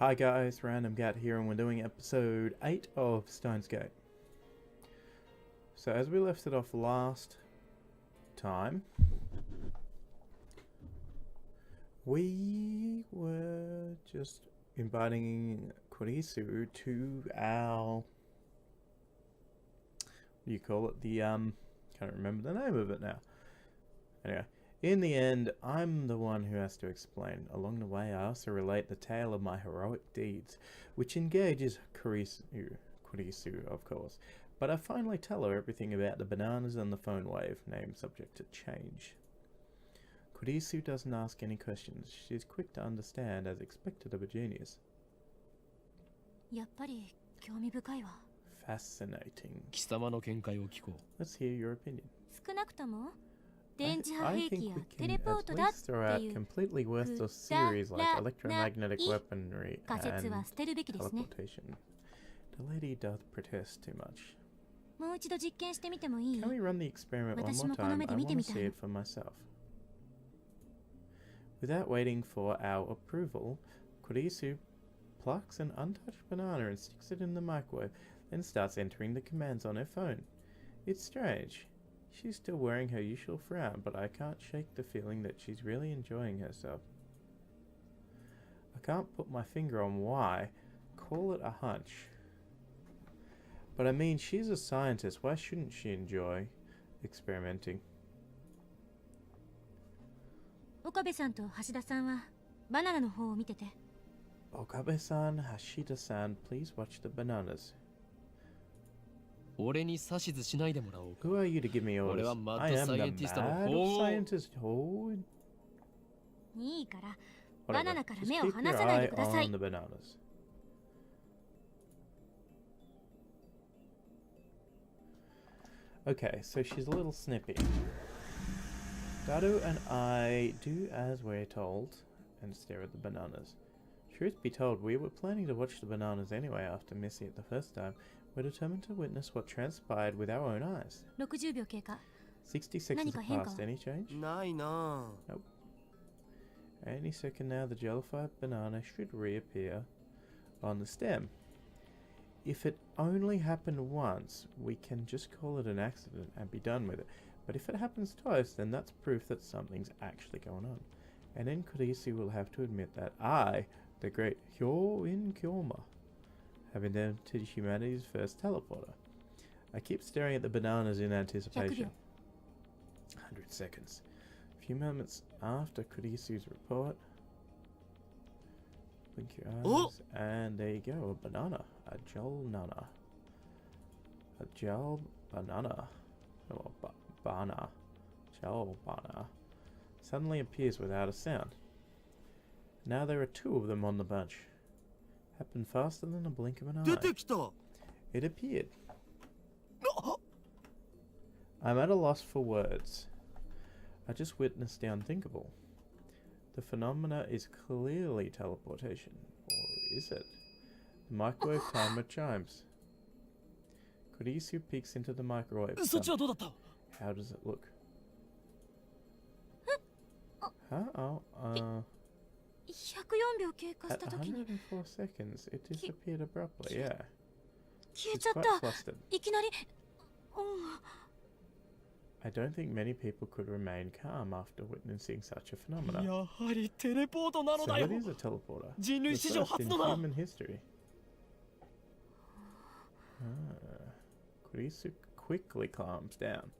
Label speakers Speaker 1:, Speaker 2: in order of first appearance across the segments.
Speaker 1: Hi guys, Random Gat here, and we're doing episode 8 of Steins. So as we left it off last time, we were just inviting Kurisu to our, what do you call it, the, can't remember the name of it now. Anyway, in the end, I'm the one who has to explain. Along the way, I also relate the tale of my heroic deeds, which engages Kurisu, of course. But I finally tell her everything about the bananas and the phone wave, name subject to change. Kurisu doesn't ask any questions. She's quick to understand, as expected of a genius. Fascinating. Let's hear your opinion. I think we can at least throw out completely worthless theories like electromagnetic weaponry and teleportation. The lady doth protest too much. Can we run the experiment one more time? I want to see it for myself. Without waiting for our approval, Kurisu plucks an untouched banana and sticks it in the microwave, then starts entering the commands on her phone. It's strange. She's still wearing her usual frown, but I can't shake the feeling that she's really enjoying herself. I can't put my finger on why. Call it a hunch. But I mean, she's a scientist. Why shouldn't she enjoy experimenting?
Speaker 2: Okabe-san and Hashida-san,
Speaker 1: Okabe-san, Hashida-san, please watch the bananas. Who are you to give me orders? I am the mad scientist. Whatever. Just keep your eye on the bananas. Okay, so she's a little snippy. Daru and I do as we're told and stare at the bananas. Truth be told, we were planning to watch the bananas anyway after missing it the first time. We're determined to witness what transpired with our own eyes. 60 seconds have passed. Any change? Nope. Any second now, the jellified banana should reappear on the stem. If it only happened once, we can just call it an accident and be done with it. But if it happens twice, then that's proof that something's actually going on. And then Kurisu will have to admit that I, the great Hyo-in Kyoma, have invented humanity's first teleporter. I keep staring at the bananas in anticipation. 100 seconds. A few moments after Kurisu's report. Blink your eyes, and there you go, a banana. A jol nana. A jol banana. Oh, bana. Jol bana. Suddenly appears without a sound. Now there are two of them on the bunch. Happened faster than a blink of an eye. It appeared. I'm at a loss for words. I just witnessed the unthinkable. The phenomena is clearly teleportation. Or is it? The microwave timer chimes. Kurisu peeks into the microwave. How does it look? Huh? Oh, at 104 seconds, it disappeared abruptly, yeah. She's quite flustered. I don't think many people could remain calm after witnessing such a phenomenon. So it is a teleporter. The first in human history. Kurisu quickly calms down.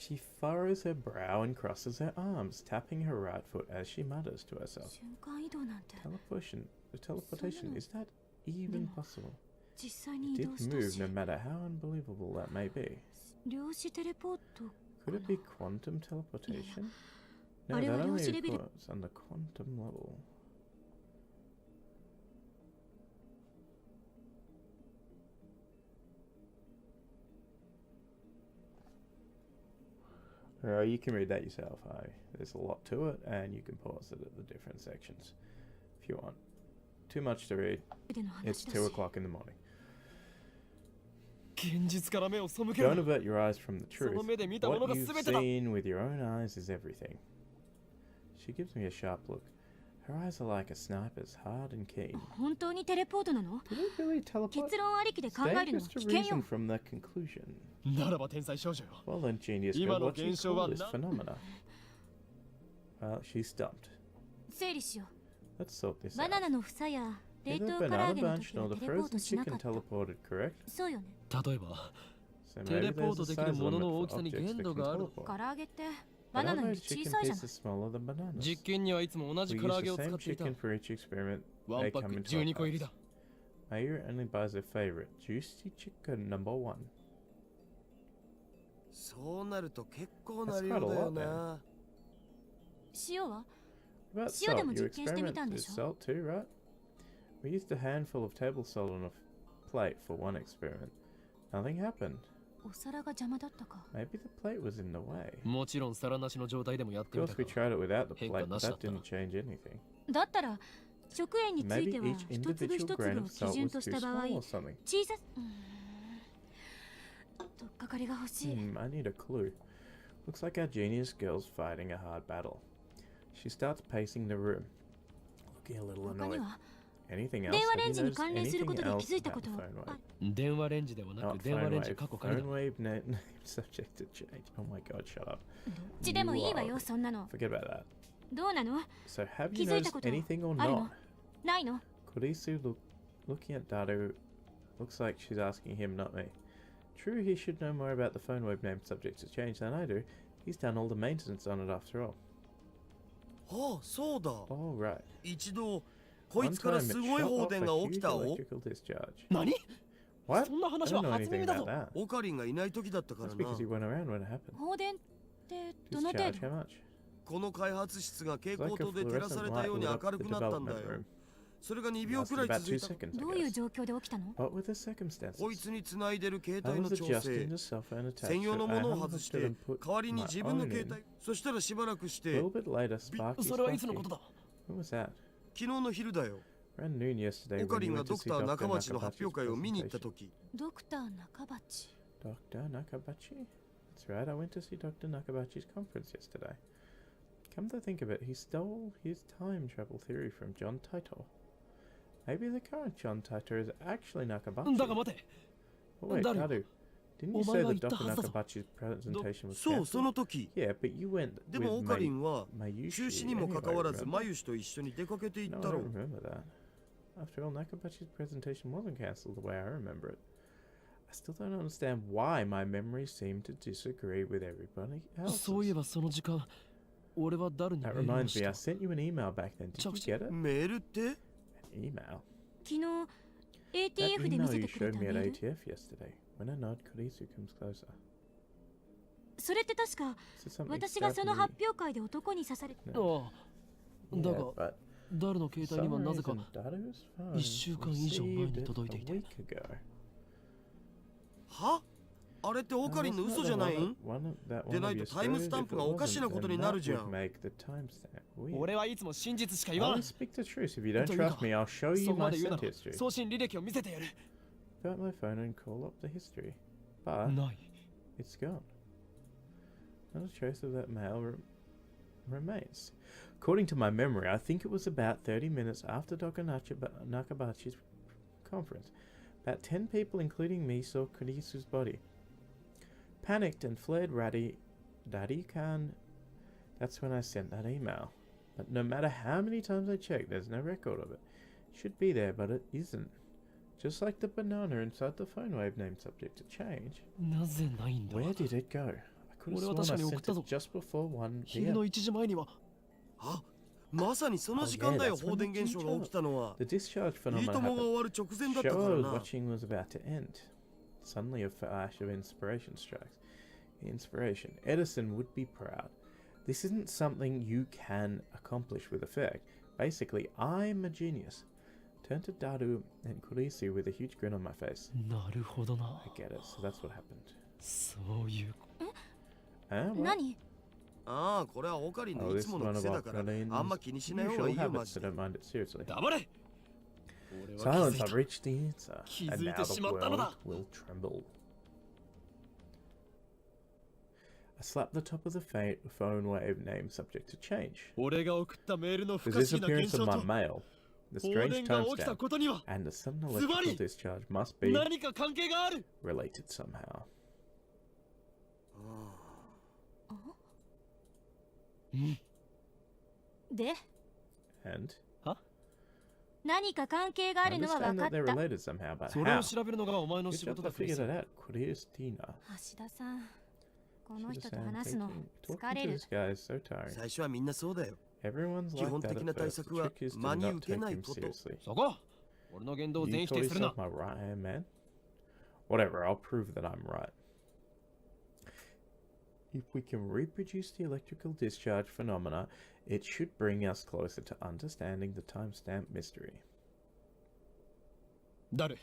Speaker 1: She furrows her brow and crosses her arms, tapping her right foot as she mutters to herself. Teleportation, is that even possible? It did move, no matter how unbelievable that may be. Could it be quantum teleportation? No, that only occurs on the quantum level. You can read that yourself. There's a lot to it, and you can pause it at the different sections if you want. Too much to read. It's 2 o'clock in the morning. Don't avert your eyes from the truth. What you've seen with your own eyes is everything. She gives me a sharp look. Her eyes are like a sniper's, hard and keen.
Speaker 2: 本当にテレポートなの？
Speaker 1: Did it really teleport?
Speaker 2: 結論ありきで考
Speaker 1: Stay
Speaker 2: えるのは
Speaker 1: just
Speaker 2: 危
Speaker 1: to
Speaker 2: 険
Speaker 1: reason
Speaker 2: よ。
Speaker 1: from the conclusion.
Speaker 3: ならば天才少女よ。
Speaker 1: Well then, genius girl,
Speaker 3: 今の
Speaker 1: what do you
Speaker 3: 現象
Speaker 1: call
Speaker 3: は
Speaker 1: this
Speaker 3: な
Speaker 1: phenomena? Well, she's stumped.
Speaker 2: 整理しよ
Speaker 1: Let's sort this
Speaker 2: う。バ
Speaker 1: out.
Speaker 2: ナナの房や冷
Speaker 1: Either
Speaker 2: 凍
Speaker 1: the
Speaker 2: 唐揚
Speaker 1: banana
Speaker 2: げの
Speaker 1: bunch
Speaker 2: 時
Speaker 1: nor
Speaker 2: は
Speaker 1: the
Speaker 2: テレポート
Speaker 1: frozen
Speaker 2: しなか
Speaker 1: chicken
Speaker 2: った。
Speaker 1: teleported, correct?
Speaker 2: そうよね。
Speaker 3: 例えば
Speaker 1: So
Speaker 3: テ
Speaker 1: maybe
Speaker 3: レポ
Speaker 1: there's
Speaker 3: ート
Speaker 1: a
Speaker 3: できる
Speaker 1: size
Speaker 3: もの
Speaker 1: limit
Speaker 3: の
Speaker 1: for
Speaker 3: 大きさに
Speaker 1: objects
Speaker 3: 限
Speaker 1: that
Speaker 3: 度
Speaker 1: can
Speaker 3: がある。
Speaker 1: teleport.
Speaker 2: 唐揚げって
Speaker 1: But
Speaker 2: バナ
Speaker 1: are
Speaker 2: ナより
Speaker 1: those
Speaker 2: 小
Speaker 1: chicken
Speaker 2: さいじゃない
Speaker 1: pieces smaller than bananas?
Speaker 3: 実験にはいつも同
Speaker 1: We
Speaker 3: じ
Speaker 1: use
Speaker 3: 唐揚
Speaker 1: the
Speaker 3: げを使
Speaker 1: same
Speaker 3: っていた。
Speaker 1: chicken for each experiment.
Speaker 3: ワ
Speaker 1: They
Speaker 3: ンパッ
Speaker 1: come
Speaker 3: ク
Speaker 1: in
Speaker 3: 12
Speaker 1: 12
Speaker 3: 個入りだ。
Speaker 1: Mayu only buys her favorite, juicy chicken number 1.
Speaker 4: そうなると結構
Speaker 1: That's
Speaker 4: な
Speaker 1: quite
Speaker 4: 量
Speaker 1: a
Speaker 4: だよ
Speaker 1: lot
Speaker 4: な。
Speaker 2: 塩は
Speaker 1: What about
Speaker 2: 塩で
Speaker 1: salt?
Speaker 2: も
Speaker 1: You
Speaker 2: 実験してみたん
Speaker 1: experimented
Speaker 2: で
Speaker 1: with
Speaker 2: しょ？
Speaker 1: salt too, right? We used a handful of table salt on a plate for one experiment. Nothing happened.
Speaker 2: お皿が邪魔だったか。
Speaker 1: Maybe the plate was in the way.
Speaker 3: もちろん皿なしの状態でもやっ
Speaker 1: Of
Speaker 3: てみ
Speaker 1: course,
Speaker 3: た
Speaker 1: we
Speaker 3: か
Speaker 1: tried it without the
Speaker 3: 変化
Speaker 1: plate,
Speaker 3: な
Speaker 1: but
Speaker 3: しだ
Speaker 1: that
Speaker 3: ったな。
Speaker 1: didn't change anything.
Speaker 2: だったら食塩につい
Speaker 1: Maybe
Speaker 2: ては
Speaker 1: each
Speaker 2: 一粒
Speaker 1: individual
Speaker 2: 一
Speaker 1: grain
Speaker 2: 粒
Speaker 1: of
Speaker 2: を基
Speaker 1: salt
Speaker 2: 準
Speaker 1: was
Speaker 2: と
Speaker 1: too
Speaker 2: した場合
Speaker 1: small or something.
Speaker 2: 小さとっかかりが欲しい。
Speaker 1: I need a clue. Looks like our genius girl's fighting a hard battle. She starts pacing the room, looking a little
Speaker 2: 他に
Speaker 1: annoyed.
Speaker 2: は
Speaker 1: Anything else?
Speaker 2: 電話
Speaker 1: Have
Speaker 2: レ
Speaker 1: you
Speaker 2: ンジに
Speaker 1: noticed
Speaker 2: 関連するこ
Speaker 1: anything
Speaker 2: とで気
Speaker 1: else
Speaker 2: づいたこ
Speaker 1: about
Speaker 2: と
Speaker 1: the
Speaker 2: は
Speaker 1: phone
Speaker 2: あ
Speaker 1: wave?
Speaker 3: 電話レンジではな
Speaker 1: Not
Speaker 3: く電話
Speaker 1: phone
Speaker 3: レンジ
Speaker 1: wave.
Speaker 3: 過去仮だ
Speaker 1: Phone。wave name subject to change. Oh my god, shut up.
Speaker 2: どっちでもいいわよ、そんなの。
Speaker 1: Forget about that.
Speaker 2: どうなの？
Speaker 1: So have
Speaker 2: 気
Speaker 1: you
Speaker 2: づいた
Speaker 1: noticed
Speaker 2: こと
Speaker 1: anything or
Speaker 2: ある
Speaker 1: not?
Speaker 2: の？ないの？
Speaker 1: Kurisu looking at Daru looks like she's asking him, not me. True, he should know more about the phone wave name subject to change than I do. He's done all the maintenance on it after all.
Speaker 4: ああ、そうだ。
Speaker 1: Oh, right.
Speaker 4: 一度こい
Speaker 1: One
Speaker 4: つから
Speaker 1: time
Speaker 4: す
Speaker 1: it
Speaker 4: ごい
Speaker 1: shot
Speaker 4: 放
Speaker 1: off
Speaker 4: 電
Speaker 1: a
Speaker 4: が起き
Speaker 1: huge
Speaker 4: たお。
Speaker 1: electrical discharge.
Speaker 3: 何？
Speaker 1: What?
Speaker 3: そんな
Speaker 1: I
Speaker 3: 話
Speaker 1: don't
Speaker 3: は
Speaker 1: know
Speaker 3: 初
Speaker 1: anything
Speaker 3: 耳だ
Speaker 1: about
Speaker 3: ぞ。
Speaker 1: that.
Speaker 4: オカリンがいない時だったから
Speaker 1: That's
Speaker 4: な。
Speaker 1: because you weren't around when it happened.
Speaker 2: 放電ってどの程
Speaker 1: Discharge,
Speaker 2: 度？
Speaker 1: how much?
Speaker 4: この開発室が蛍
Speaker 1: It's like
Speaker 4: 光
Speaker 1: a
Speaker 4: 灯で照らさ
Speaker 1: fluorescent
Speaker 4: れた
Speaker 1: light
Speaker 4: ように
Speaker 1: lit up
Speaker 4: 明る
Speaker 1: the
Speaker 4: くなったんだ
Speaker 1: development
Speaker 4: よ。
Speaker 1: room.
Speaker 4: それが2秒
Speaker 1: Lasted
Speaker 4: くらい
Speaker 1: about
Speaker 4: 続
Speaker 1: 2
Speaker 4: いた。
Speaker 1: seconds,
Speaker 2: どう
Speaker 1: I
Speaker 2: いう
Speaker 1: guess.
Speaker 2: 状況で起きたの？
Speaker 1: What were the circumstances?
Speaker 4: こいつにつないでる携
Speaker 1: I
Speaker 4: 帯の
Speaker 1: was
Speaker 4: 調
Speaker 1: adjusting
Speaker 4: 整
Speaker 1: the cell phone attached
Speaker 4: 専用
Speaker 1: to
Speaker 4: の
Speaker 1: it.
Speaker 4: も
Speaker 1: I
Speaker 4: のを
Speaker 1: hadn't
Speaker 4: 外して
Speaker 1: looked and put
Speaker 4: 代わりに
Speaker 1: my
Speaker 4: 自分の
Speaker 1: own
Speaker 4: 携
Speaker 1: in.
Speaker 4: 帯そしたらしばらくし
Speaker 1: A
Speaker 4: て
Speaker 1: little bit later, Sparky
Speaker 3: それはいつの
Speaker 1: Sparky.
Speaker 3: ことだ？
Speaker 1: When was that?
Speaker 4: 昨日の昼だよ。
Speaker 1: Around noon yesterday
Speaker 4: オカ
Speaker 1: when
Speaker 4: リ
Speaker 1: you
Speaker 4: ンが
Speaker 1: went to
Speaker 4: ドク
Speaker 1: see
Speaker 4: ター
Speaker 1: Dr.
Speaker 4: 中町の発
Speaker 1: Nakabachi's
Speaker 4: 表会を見に行った
Speaker 1: presentation.
Speaker 4: 時
Speaker 2: ドクター中鉢。
Speaker 1: Dr. Nakabachi? That's right, I went to see Dr. Nakabachi's conference yesterday. Come to think of it, he stole his time travel theory from John Titor. Maybe the current John Titor is actually Nakabachi.
Speaker 3: だが待て。
Speaker 1: Oh, wait,
Speaker 3: 誰よ？
Speaker 1: Daru. Didn't you
Speaker 3: お
Speaker 1: say
Speaker 3: 前が
Speaker 1: that
Speaker 3: 言った
Speaker 1: Dr.
Speaker 3: はずだぞ。
Speaker 1: Nakabachi's presentation was
Speaker 4: そうそ
Speaker 1: cancelled?
Speaker 4: の時
Speaker 1: Yeah, but you went
Speaker 4: で
Speaker 1: with
Speaker 4: もオカリンは
Speaker 1: Mayushi
Speaker 4: 中止にもかか
Speaker 1: anyway,
Speaker 4: わらず
Speaker 1: remember?
Speaker 4: マユシと一緒に出かけていっ
Speaker 1: No,
Speaker 4: た
Speaker 1: I
Speaker 4: ろ
Speaker 1: don't remember that. After all, Nakabachi's presentation wasn't cancelled the way I remember it. I still don't understand why my memories seem to disagree with everybody
Speaker 3: そういえ
Speaker 1: else's.
Speaker 3: ばその時間、俺は誰にメ
Speaker 1: That
Speaker 3: ールを
Speaker 1: reminds
Speaker 3: し
Speaker 1: me,
Speaker 3: た
Speaker 1: I。sent you an email back then. Did you
Speaker 3: Just-
Speaker 1: get it?
Speaker 4: メールって
Speaker 1: An email?
Speaker 2: 昨日
Speaker 1: That
Speaker 2: ATF で見
Speaker 1: email
Speaker 2: せ
Speaker 1: you
Speaker 2: てくれ
Speaker 1: showed
Speaker 2: た
Speaker 1: me
Speaker 2: メ
Speaker 1: at
Speaker 2: ール？
Speaker 1: ATF yesterday. When I nod, Kurisu comes closer.
Speaker 2: それって確か
Speaker 1: Is it something
Speaker 2: 私がその
Speaker 1: stabbed
Speaker 2: 発
Speaker 1: me?
Speaker 2: 表会で男に刺されて
Speaker 1: No.
Speaker 3: ああ、だ
Speaker 1: Yeah,
Speaker 3: が
Speaker 1: but
Speaker 3: 誰の携
Speaker 1: for
Speaker 3: 帯には
Speaker 1: some
Speaker 3: なぜか
Speaker 1: reason, Daru's phone
Speaker 3: 1週間以上前に
Speaker 1: received it
Speaker 3: 届いてい
Speaker 1: a
Speaker 3: て。
Speaker 1: week ago.
Speaker 4: はあれってオカリンの嘘じゃないんでないとタイムスタンプがおかしなことになるじゃん。
Speaker 3: 俺はいつも真実しか言
Speaker 1: I'll
Speaker 3: わん。
Speaker 1: speak the truth. If you don't
Speaker 3: というか
Speaker 1: trust me, I'll show
Speaker 3: そ
Speaker 1: you
Speaker 3: こま
Speaker 1: my
Speaker 3: で言うな
Speaker 1: sent
Speaker 3: ら
Speaker 1: history.
Speaker 3: 送信履歴を見せてやる。
Speaker 1: About my phone and call up the history. But
Speaker 3: ない。
Speaker 1: it's gone. Not a trace of that mail remains. According to my memory, I think it was about 30 minutes after Dr. Nakabachi's conference. About 10 people, including me, saw Kurisu's body. Panicked and fled Daddy-kan. That's when I sent that email. But no matter how many times I checked, there's no record of it. It should be there, but it isn't. Just like the banana inside the phone wave name subject to change.
Speaker 3: なぜないんだ？
Speaker 1: Where did it go? I could have
Speaker 3: 俺は
Speaker 1: sworn
Speaker 3: 確か
Speaker 1: I
Speaker 3: に送
Speaker 1: sent
Speaker 3: ったぞ。
Speaker 1: it just before 1
Speaker 3: 昼
Speaker 1: p.m.
Speaker 3: の1時前には。
Speaker 4: あ、まさにその時間だよ。
Speaker 1: Oh, yeah, that's when
Speaker 4: 放電現象が起きたのは。
Speaker 1: The discharge
Speaker 4: いい
Speaker 1: phenomenon
Speaker 4: ともが
Speaker 1: happened.
Speaker 4: 終わる直前だった
Speaker 1: Show
Speaker 4: か
Speaker 1: I
Speaker 4: ら
Speaker 1: was
Speaker 4: な。
Speaker 1: watching was about to end. Suddenly a flash of inspiration strikes. Inspiration. Edison would be proud. This isn't something you can accomplish with effect. Basically, I'm a genius. Turned to Daru and Kurisu with a huge grin on my face.
Speaker 3: なるほどな。
Speaker 1: I get it, so that's what happened.
Speaker 3: そういう。
Speaker 1: What?
Speaker 2: 何？
Speaker 4: ああ、これはオカリン
Speaker 1: Oh,
Speaker 4: のい
Speaker 1: this
Speaker 4: つ
Speaker 1: is
Speaker 4: もの
Speaker 1: one of
Speaker 4: 癖
Speaker 1: our
Speaker 4: だから、
Speaker 1: Colleen's
Speaker 4: あんま気にしない方が
Speaker 1: usual
Speaker 4: いいよ、マ
Speaker 1: habits,
Speaker 4: ジ
Speaker 1: so
Speaker 4: で。
Speaker 1: don't mind it seriously.
Speaker 3: 黙れ。俺は
Speaker 1: Silence,
Speaker 3: 気づ
Speaker 1: I've
Speaker 3: いた。
Speaker 1: reached the answer.
Speaker 3: 気づ
Speaker 1: And
Speaker 3: い
Speaker 1: now
Speaker 3: て
Speaker 1: the
Speaker 3: しまったの
Speaker 1: world
Speaker 3: だ。
Speaker 1: will tremble. I slapped the top of the phone wave name subject to change.
Speaker 3: 俺が送ったメールの
Speaker 1: The
Speaker 3: 不可思議な
Speaker 1: disappearance
Speaker 3: 現
Speaker 1: of
Speaker 3: 象
Speaker 1: my
Speaker 3: と
Speaker 1: mail, the
Speaker 3: 放
Speaker 1: strange
Speaker 3: 電が起きた
Speaker 1: timestamp,
Speaker 3: ことには
Speaker 1: and the sudden
Speaker 3: ズバリ
Speaker 1: electrical discharge must be
Speaker 3: 何か関係がある。
Speaker 1: related somehow.
Speaker 2: で
Speaker 1: And
Speaker 2: 何か関係が
Speaker 1: I
Speaker 2: あるのは
Speaker 1: understand
Speaker 2: 分か
Speaker 1: that
Speaker 2: っ
Speaker 1: they're
Speaker 2: た。
Speaker 1: related somehow, but
Speaker 3: それ
Speaker 1: how?
Speaker 3: を調べるのがお前の
Speaker 1: Good
Speaker 3: 仕
Speaker 1: job
Speaker 3: 事
Speaker 1: I
Speaker 3: だクリ
Speaker 1: figured
Speaker 3: ス。
Speaker 1: it out. Christina.
Speaker 2: 橋田さん、この
Speaker 1: Should
Speaker 2: 人
Speaker 1: have
Speaker 2: と
Speaker 1: said,
Speaker 2: 話すの
Speaker 1: talking
Speaker 2: 疲
Speaker 1: to
Speaker 2: れる。
Speaker 1: this guy is so tiring.
Speaker 4: 最初はみんなそうだよ。
Speaker 1: Everyone's
Speaker 4: 基
Speaker 1: like
Speaker 4: 本
Speaker 1: that
Speaker 4: 的
Speaker 1: at
Speaker 4: な対
Speaker 1: first.
Speaker 4: 策
Speaker 1: The
Speaker 4: は
Speaker 1: trick is to
Speaker 4: 真に
Speaker 1: not
Speaker 4: 受け
Speaker 1: take
Speaker 4: ない
Speaker 1: him
Speaker 4: こと
Speaker 1: seriously.
Speaker 3: そこ俺の言動を
Speaker 1: You
Speaker 3: 全否
Speaker 1: call
Speaker 3: 定するな
Speaker 1: yourself。my right hand man? Whatever, I'll prove that I'm right. If we can reproduce the electrical discharge phenomena, it should bring us closer to understanding the timestamp mystery.
Speaker 3: 誰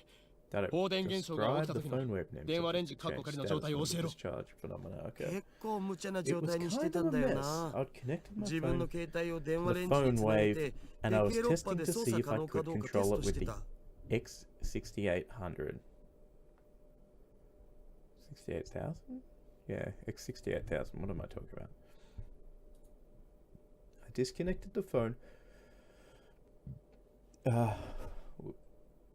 Speaker 1: That
Speaker 3: 放電現象が起き
Speaker 1: describe
Speaker 3: た
Speaker 1: the
Speaker 3: 時の
Speaker 1: phone wave name
Speaker 3: 電話レン
Speaker 1: subject
Speaker 3: ジ
Speaker 1: to
Speaker 3: カッコ
Speaker 1: change
Speaker 3: 仮の状
Speaker 1: status
Speaker 3: 態を
Speaker 1: of
Speaker 3: 教え
Speaker 1: the
Speaker 3: ろ。
Speaker 1: discharge phenomena. Okay.
Speaker 4: 結構無茶な
Speaker 1: It
Speaker 4: 状
Speaker 1: was
Speaker 4: 態にして
Speaker 1: kind
Speaker 4: た
Speaker 1: of
Speaker 4: ん
Speaker 1: a
Speaker 4: だよ
Speaker 1: mess.
Speaker 4: な。
Speaker 1: I'd connected my
Speaker 4: 自分の
Speaker 1: phone
Speaker 4: 携帯を電
Speaker 1: to
Speaker 4: 話
Speaker 1: the
Speaker 4: レンジに
Speaker 1: phone
Speaker 4: つなげ
Speaker 1: wave
Speaker 4: て、
Speaker 1: and I
Speaker 4: デ
Speaker 1: was
Speaker 4: ケロッパ
Speaker 1: testing
Speaker 4: で
Speaker 1: to
Speaker 4: 操
Speaker 1: see
Speaker 4: 作
Speaker 1: if
Speaker 4: 可
Speaker 1: I
Speaker 4: 能か
Speaker 1: could
Speaker 4: どうかテ
Speaker 1: control
Speaker 4: ス
Speaker 1: it
Speaker 4: トし
Speaker 1: with
Speaker 4: て
Speaker 1: the
Speaker 4: た。
Speaker 1: X6800. 68,000? Yeah, X68,000. What am I talking about? I disconnected the phone.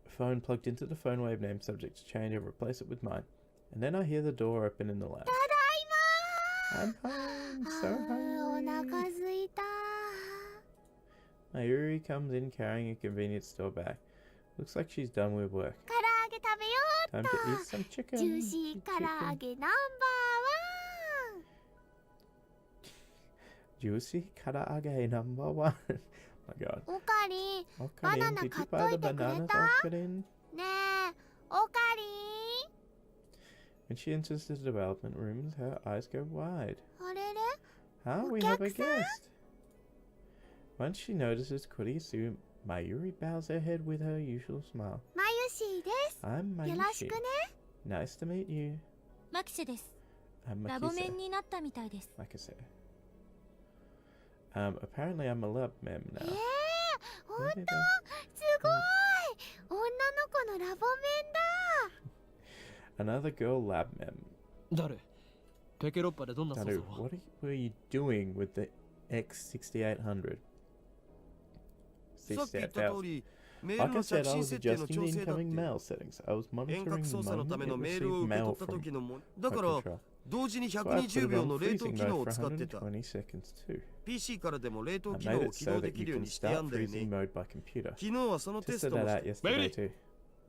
Speaker 1: Phone plugged into the phone wave name subject to change and replace it with mine. And then I hear the door open in the lab. I'm home, so
Speaker 2: お腹
Speaker 1: hungry.
Speaker 2: すいた。
Speaker 1: Mayuri comes in carrying a convenience store bag. Looks like she's done with work.
Speaker 2: 唐揚げ食べよ
Speaker 1: Time to eat some
Speaker 2: う。
Speaker 1: chicken.
Speaker 2: ジューシー唐揚
Speaker 1: Chicken.
Speaker 2: げナンバーワン。
Speaker 1: Juicy karaage number one. Oh my god.
Speaker 2: おかりん、
Speaker 1: Okarin,
Speaker 2: Banana
Speaker 1: did you
Speaker 2: 買っ
Speaker 1: buy
Speaker 2: と
Speaker 1: the
Speaker 2: いてくれ
Speaker 1: bananas,
Speaker 2: た？
Speaker 1: Okarin?
Speaker 2: ねえ、おかりん。
Speaker 1: When she enters the development rooms, her eyes go wide.
Speaker 2: あれれ
Speaker 1: Huh? We have a guest. Once she notices Kurisu, Mayuri bows her head with her usual smile.
Speaker 2: まゆしーです。
Speaker 1: I'm
Speaker 2: よろし
Speaker 1: Mayushi.
Speaker 2: くね。
Speaker 1: Nice to meet you.
Speaker 2: マキセです。
Speaker 1: I'm
Speaker 2: ラボメ
Speaker 1: Makise.
Speaker 2: ンになったみたいです。
Speaker 1: Makise. Apparently I'm a lab mem
Speaker 2: え
Speaker 1: now.
Speaker 2: ほんと
Speaker 1: Really?
Speaker 2: すごい。女の子のラボメンだ。
Speaker 1: Another girl lab mem.
Speaker 3: 誰ペケロッパでどんな操
Speaker 1: Daru,
Speaker 3: 作を
Speaker 1: what were you doing with the X6800?
Speaker 4: さっき言った通
Speaker 1: 68,000.
Speaker 4: り、メー
Speaker 1: Like
Speaker 4: ル
Speaker 1: I
Speaker 4: の着
Speaker 1: said, I
Speaker 4: 信
Speaker 1: was
Speaker 4: 設定の
Speaker 1: adjusting
Speaker 4: 調
Speaker 1: the
Speaker 4: 整だって
Speaker 1: incoming。mail settings. I was
Speaker 4: 遠
Speaker 1: monitoring
Speaker 4: 隔
Speaker 1: the
Speaker 4: 操作の
Speaker 1: moment
Speaker 4: ため
Speaker 1: it
Speaker 4: のメー
Speaker 1: received
Speaker 4: ルを受け
Speaker 1: mail
Speaker 4: 取った
Speaker 1: from
Speaker 4: 時のもだ
Speaker 1: my
Speaker 4: から
Speaker 1: control.
Speaker 4: 同時に
Speaker 1: So I put
Speaker 4: 120
Speaker 1: it
Speaker 4: 秒
Speaker 1: on
Speaker 4: の冷凍
Speaker 1: freezing
Speaker 4: 機能
Speaker 1: mode
Speaker 4: を
Speaker 1: for
Speaker 4: 使ってた。
Speaker 1: 120 seconds too.
Speaker 4: PC からでも冷凍
Speaker 1: I
Speaker 4: 機能
Speaker 1: made
Speaker 4: を
Speaker 1: it
Speaker 4: 起
Speaker 1: so
Speaker 4: 動で
Speaker 1: that
Speaker 4: き
Speaker 1: you
Speaker 4: るよう
Speaker 1: can
Speaker 4: にしてや
Speaker 1: start
Speaker 4: んだよ
Speaker 1: freezing
Speaker 4: ね。
Speaker 1: mode by computer.
Speaker 4: 昨日はそのテス
Speaker 1: Tested
Speaker 4: トも
Speaker 1: that
Speaker 4: して。
Speaker 1: out yesterday
Speaker 3: Really?
Speaker 1: too.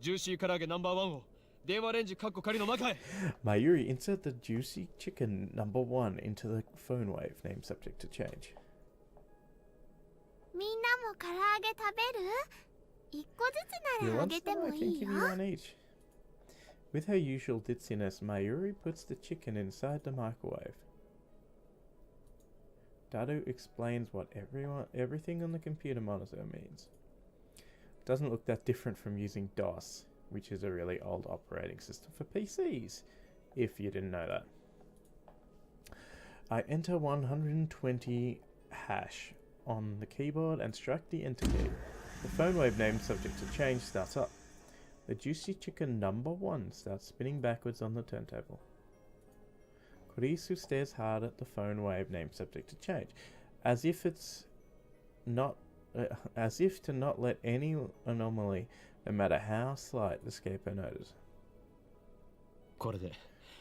Speaker 3: ジューシー唐揚げナンバーワンを電話レンジカッコ仮の中へ。
Speaker 1: Mayuri, insert the juicy chicken number one into the phone wave name subject to change.
Speaker 2: みんなも唐揚げ食べる？一個ずつ
Speaker 1: You
Speaker 2: ならあ
Speaker 1: want
Speaker 2: げて
Speaker 1: some?
Speaker 2: も
Speaker 1: I
Speaker 2: い
Speaker 1: can
Speaker 2: い
Speaker 1: give
Speaker 2: よ。
Speaker 1: you one each. With her usual ditziness, Mayuri puts the chicken inside the microwave. Daru explains what everything on the computer monitor means. Doesn't look that different from using DOS, which is a really old operating system for PCs, if you didn't know that. I enter 120 hash on the keyboard and strike the enter key. The phone wave name subject to change starts up. The juicy chicken number one starts spinning backwards on the turntable. Kurisu stares hard at the phone wave name subject to change, as if to not let any anomaly, no matter how slight, escape her notice.
Speaker 3: これで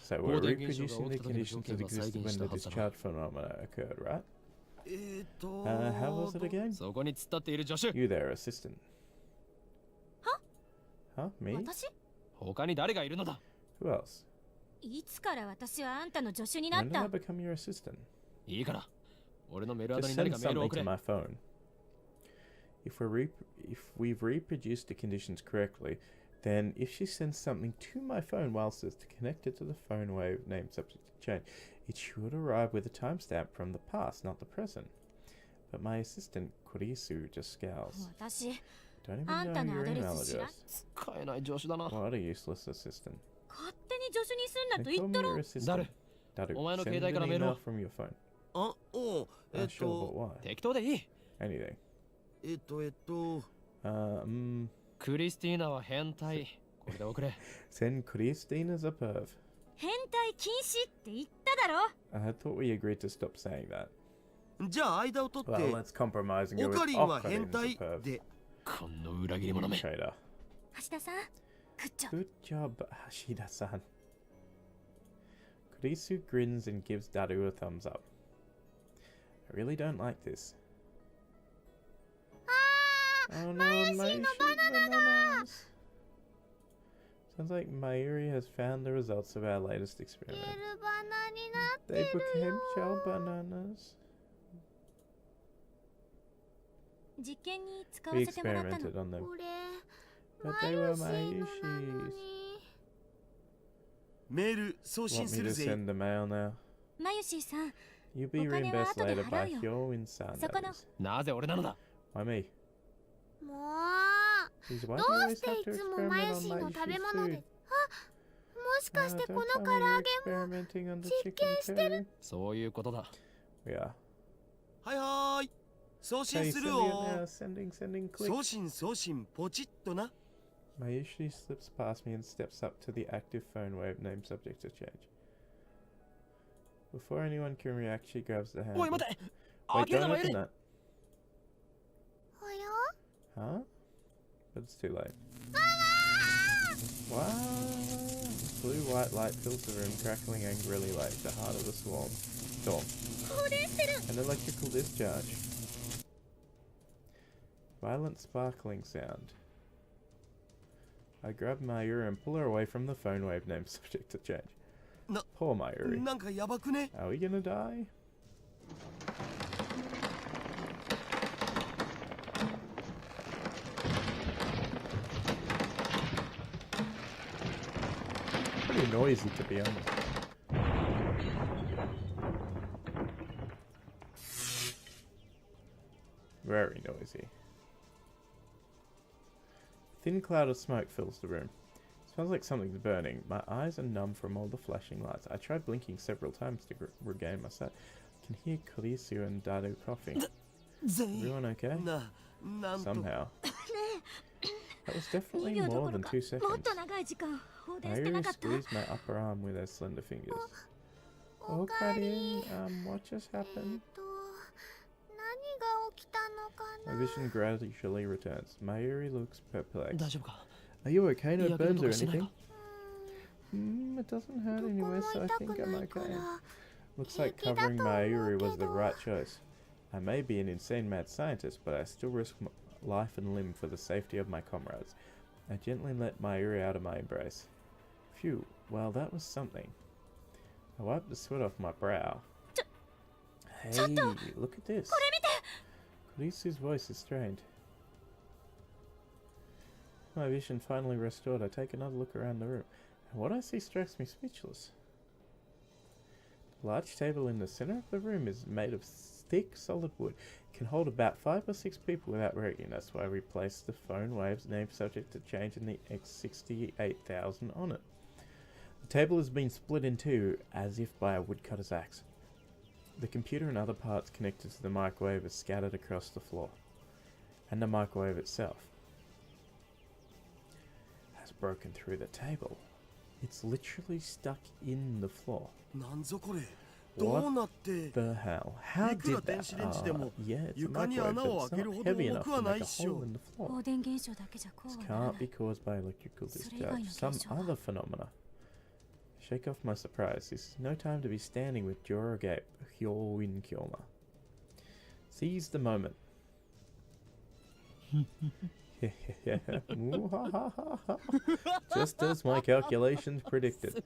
Speaker 1: So we're
Speaker 3: 放電現象が
Speaker 1: reproducing
Speaker 3: 起
Speaker 1: the
Speaker 3: きた時の条
Speaker 1: conditions
Speaker 3: 件
Speaker 1: that
Speaker 3: は再
Speaker 1: existed
Speaker 3: 現
Speaker 1: when
Speaker 3: し
Speaker 1: the
Speaker 3: たはずだ
Speaker 1: discharge phenomena occurred, right? How was it
Speaker 4: と、
Speaker 1: again?
Speaker 3: そこに突っ立っている助手
Speaker 1: You there, assistant. Huh? Me?
Speaker 2: 私？
Speaker 3: 他に誰がいるのだ
Speaker 1: Who else?
Speaker 2: いつから私はあんたの助手になっ
Speaker 1: When did
Speaker 2: た？
Speaker 1: I become your assistant?
Speaker 3: いいから俺のメールアド
Speaker 1: Just
Speaker 3: に何
Speaker 1: send
Speaker 3: かメールを
Speaker 1: something
Speaker 3: 送
Speaker 1: to
Speaker 3: れ
Speaker 1: my phone. If we've reproduced the conditions correctly, then if she sends something to my phone whilst it's connected to the phone wave name subject to change, it should arrive with a timestamp from the past, not the present. But my assistant, Kurisu, just scowls.
Speaker 2: 私、
Speaker 1: Don't
Speaker 2: あん
Speaker 1: even
Speaker 2: た
Speaker 1: know
Speaker 2: の
Speaker 1: your
Speaker 2: アドレ
Speaker 1: email
Speaker 2: ス知らん。
Speaker 1: address.
Speaker 3: 使えない助手だな
Speaker 1: What a useless assistant.
Speaker 2: 勝手に助手にすんな
Speaker 1: Then
Speaker 2: と
Speaker 1: call
Speaker 2: 言っ
Speaker 1: me
Speaker 2: とろ
Speaker 1: your。assistant. Daru,
Speaker 3: お前の
Speaker 1: send
Speaker 3: 携帯
Speaker 1: an
Speaker 3: からメール
Speaker 1: email
Speaker 3: を
Speaker 1: from your phone.
Speaker 4: あ、おう、
Speaker 1: Sure, but why?
Speaker 3: 適当でいい
Speaker 1: Anything.
Speaker 3: クリスティーナは変態これで送れ
Speaker 1: Send Christine as a perv.
Speaker 2: 変態禁止って言ったただろ。
Speaker 1: I thought we agreed to stop saying that.
Speaker 4: じゃあ間を取っ
Speaker 1: Well,
Speaker 4: て
Speaker 1: let's compromise and go
Speaker 4: オ
Speaker 1: with
Speaker 4: カリンは
Speaker 1: Okarin
Speaker 4: 変
Speaker 1: is
Speaker 4: 態
Speaker 1: superb.
Speaker 4: で
Speaker 3: この裏切り者め
Speaker 1: Traitor.
Speaker 2: 橋田さん、グッジョブ。
Speaker 1: Good job, Hashida-san. Kurisu grins and gives Daru a thumbs up. I really don't like this. Oh no, Mayuri's bananas! Sounds like Mayuri has found the results of our latest
Speaker 2: ゲ
Speaker 1: experiment.
Speaker 2: ルバナになって
Speaker 1: They
Speaker 2: る
Speaker 1: became
Speaker 2: よ。
Speaker 1: gel bananas.
Speaker 2: 実験に使わ
Speaker 1: We
Speaker 2: せてもらったの。
Speaker 1: experimented on them.
Speaker 2: これ、
Speaker 1: But they were
Speaker 2: マユシのなの
Speaker 1: Mayushi's.
Speaker 2: に。
Speaker 4: メール送
Speaker 1: Want
Speaker 4: 信
Speaker 1: me
Speaker 4: す
Speaker 1: to
Speaker 4: るぜ
Speaker 1: send the mail now?
Speaker 2: マユシーさん、
Speaker 1: You'll be
Speaker 2: お金は
Speaker 1: reimbursed
Speaker 2: 後で
Speaker 1: later
Speaker 2: 払
Speaker 1: by
Speaker 2: うよ。
Speaker 1: Hyoin San.
Speaker 2: そこの。
Speaker 3: なぜ俺なのだ
Speaker 1: Why me?
Speaker 2: もう、
Speaker 1: Please, why
Speaker 2: ど
Speaker 1: do you
Speaker 2: う
Speaker 1: always
Speaker 2: して
Speaker 1: have
Speaker 2: い
Speaker 1: to
Speaker 2: つもマ
Speaker 1: experiment
Speaker 2: ユ
Speaker 1: on
Speaker 2: シーの食べ
Speaker 1: Mayushi's
Speaker 2: 物
Speaker 1: food?
Speaker 2: で。あ、もしかしてこ
Speaker 1: Don't
Speaker 2: の
Speaker 1: tell
Speaker 2: 唐
Speaker 1: me
Speaker 2: 揚
Speaker 1: you're
Speaker 2: げも。
Speaker 1: experimenting on the
Speaker 2: 実
Speaker 1: chicken
Speaker 2: 験してる。
Speaker 1: too.
Speaker 3: そういうことだ
Speaker 1: We are.
Speaker 4: はいはーい送
Speaker 1: Okay,
Speaker 4: 信する
Speaker 1: sending
Speaker 4: よ
Speaker 1: it now. Sending, click.
Speaker 4: 送信ポチッとな
Speaker 1: Mayushi slips past me and steps up to the active phone wave, name subject to change. Before anyone can react, she grabs the
Speaker 3: おい
Speaker 1: handle.
Speaker 3: 待て
Speaker 1: Wait,
Speaker 3: 開ける
Speaker 1: don't
Speaker 3: のは
Speaker 1: open
Speaker 3: やれ
Speaker 1: that.
Speaker 2: おや
Speaker 1: Huh? But it's too late. Wow! Blue white light fills the room, crackling angrily like the heart of a storm.
Speaker 2: 放電してる。
Speaker 1: An electrical discharge. Violent sparkling sound. I grab Mayuri and pull her away from the phone wave, name subject to change.
Speaker 4: No.
Speaker 1: Poor Mayuri.
Speaker 4: なんかやばくね
Speaker 1: Are we gonna die? Pretty noisy, to be honest. Very noisy. A thin cloud of smoke fills the room. It smells like something's burning. My eyes are numb from all the flashing lights. I tried blinking several times to regain my sight. I can hear Kurisu and Daru coughing.
Speaker 4: 全員
Speaker 1: Everyone okay?
Speaker 4: なんと
Speaker 1: Somehow. That was definitely
Speaker 2: 2秒ど
Speaker 1: more
Speaker 2: ころ
Speaker 1: than
Speaker 2: か
Speaker 1: 2
Speaker 2: もっ
Speaker 1: seconds.
Speaker 2: と長い時間放電してな
Speaker 1: Mayuri
Speaker 2: かった。
Speaker 1: squeezed my upper arm with her slender fingers.
Speaker 2: おかり
Speaker 1: Okarin, what just happened?
Speaker 2: 何が起きたのか
Speaker 1: My
Speaker 2: な。
Speaker 1: vision gradually returns. Mayuri looks perplexed.
Speaker 3: 大丈夫か
Speaker 1: Are you okay? No
Speaker 3: 嫌気の
Speaker 1: burns
Speaker 3: と
Speaker 1: or
Speaker 3: かしてない
Speaker 1: anything?
Speaker 3: か
Speaker 1: It doesn't hurt
Speaker 2: どこも
Speaker 1: anywhere, so I
Speaker 2: 痛
Speaker 1: think
Speaker 2: く
Speaker 1: I'm
Speaker 2: ないか
Speaker 1: okay.
Speaker 2: ら。
Speaker 1: Looks like
Speaker 2: 平気だと
Speaker 1: covering
Speaker 2: 思う
Speaker 1: Mayuri was
Speaker 2: け
Speaker 1: the
Speaker 2: ど。
Speaker 1: right choice. I may be an insane mad scientist, but I still risk life and limb for the safety of my comrades. I gently let Mayuri out of my embrace. Phew, well that was something. I wiped the sweat off my brow. Hey, look at this.
Speaker 2: これ見て。
Speaker 1: Kurisu's voice is strained. My vision finally restored. I take another look around the room, and what I see strikes me speechless. The large table in the center of the room is made of thick, solid wood. It can hold about 5 or 6 people without breaking. That's why we placed the phone waves name subject to change in the X68000 on it. The table has been split in two, as if by a woodcutter's axe. The computer and other parts connected to the microwave are scattered across the floor, and the microwave itself has broken through the table. It's literally stuck in the floor.
Speaker 4: なんぞこれどうなって
Speaker 1: The hell? How
Speaker 4: いくら
Speaker 1: did
Speaker 4: 電
Speaker 1: that?
Speaker 4: 子レンジでも
Speaker 1: Yeah, it's a
Speaker 4: 床に
Speaker 1: microwave,
Speaker 4: 穴
Speaker 1: but
Speaker 4: を
Speaker 1: it's
Speaker 4: 開ける
Speaker 1: not
Speaker 4: ほど
Speaker 1: heavy
Speaker 4: 重
Speaker 1: enough
Speaker 4: くは
Speaker 1: to
Speaker 4: な
Speaker 1: make
Speaker 4: い
Speaker 1: a
Speaker 4: っし
Speaker 1: hole
Speaker 4: ょ
Speaker 1: in the floor.
Speaker 2: 放電現象だけじゃこう
Speaker 1: This
Speaker 2: はならな
Speaker 1: can't
Speaker 2: い。
Speaker 1: be caused by electrical
Speaker 2: それ以外の
Speaker 1: discharge.
Speaker 2: 現
Speaker 1: Some
Speaker 2: 象は
Speaker 1: other phenomena. Shake off my surprise. This is no time to be standing with jaw agape. Hyoin Kyoma. Seize the moment. Just as my calculations predicted.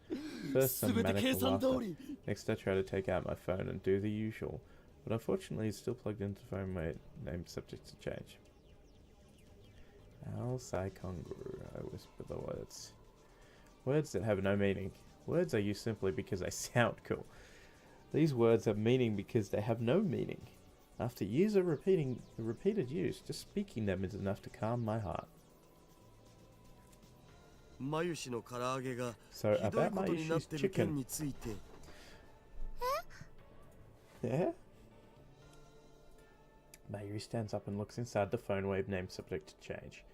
Speaker 1: First some
Speaker 3: 全て計
Speaker 1: maniacal
Speaker 3: 算通
Speaker 1: laughter.
Speaker 3: り
Speaker 1: Next I try to take out my phone and do the usual. But unfortunately it's still plugged into the phone where named subject to change. Al Sai Konguru, I whisper the words. Words that have no meaning. Words I use simply because they sound cool. These words have meaning because they have no meaning. After years of repeated use, just speaking them is enough to calm my heart.
Speaker 4: マユシの唐揚げが
Speaker 1: So
Speaker 4: ひどい
Speaker 1: about
Speaker 4: ことになっ
Speaker 1: Mayushi's
Speaker 4: てる件
Speaker 1: chicken.
Speaker 4: について
Speaker 1: Yeah? Mayuri stands up and looks inside the phone wave name subject to change.